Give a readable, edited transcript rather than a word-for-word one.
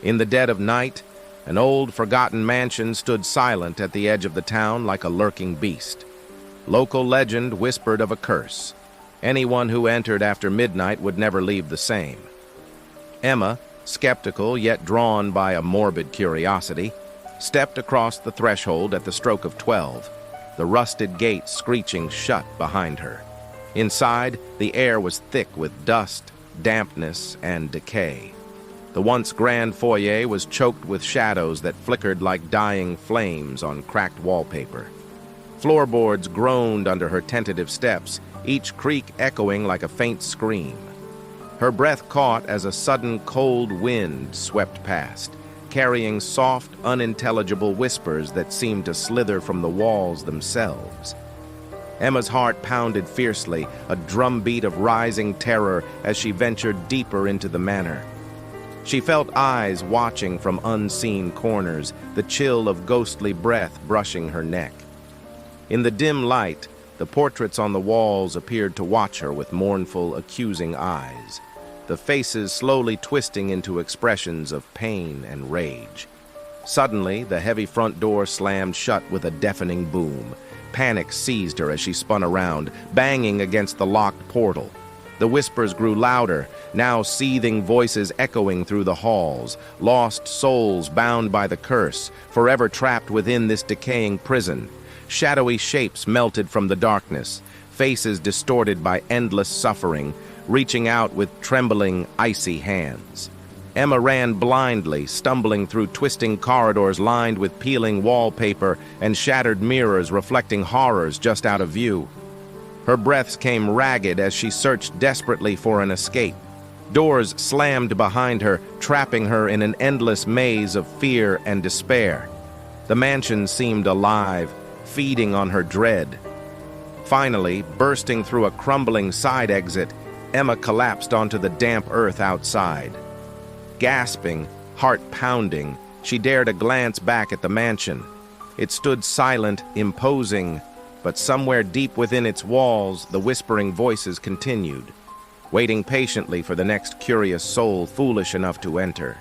In the dead of night, an old, forgotten mansion stood silent at the edge of the town like a lurking beast. Local legend whispered of a curse. Anyone who entered after midnight would never leave the same. Emma, skeptical yet drawn by a morbid curiosity, stepped across the threshold at the stroke of 12, the rusted gate screeching shut behind her. Inside, the air was thick with dust, dampness, and decay. The once grand foyer was choked with shadows that flickered like dying flames on cracked wallpaper. Floorboards groaned under her tentative steps, each creak echoing like a faint scream. Her breath caught as a sudden cold wind swept past, carrying soft, unintelligible whispers that seemed to slither from the walls themselves. Emma's heart pounded fiercely, a drumbeat of rising terror as she ventured deeper into the manor. She felt eyes watching from unseen corners, the chill of ghostly breath brushing her neck. In the dim light, the portraits on the walls appeared to watch her with mournful, accusing eyes, the faces slowly twisting into expressions of pain and rage. Suddenly, the heavy front door slammed shut with a deafening boom. Panic seized her as she spun around, banging against the locked portal. The whispers grew louder, now seething voices echoing through the halls, lost souls bound by the curse, forever trapped within this decaying prison. Shadowy shapes melted from the darkness, faces distorted by endless suffering, reaching out with trembling, icy hands. Emma ran blindly, stumbling through twisting corridors lined with peeling wallpaper and shattered mirrors reflecting horrors just out of view. Her breaths came ragged as she searched desperately for an escape. Doors slammed behind her, trapping her in an endless maze of fear and despair. The mansion seemed alive, feeding on her dread. Finally, bursting through a crumbling side exit, Emma collapsed onto the damp earth outside. Gasping, heart pounding, she dared a glance back at the mansion. It stood silent, imposing, but somewhere deep within its walls, the whispering voices continued, waiting patiently for the next curious soul foolish enough to enter.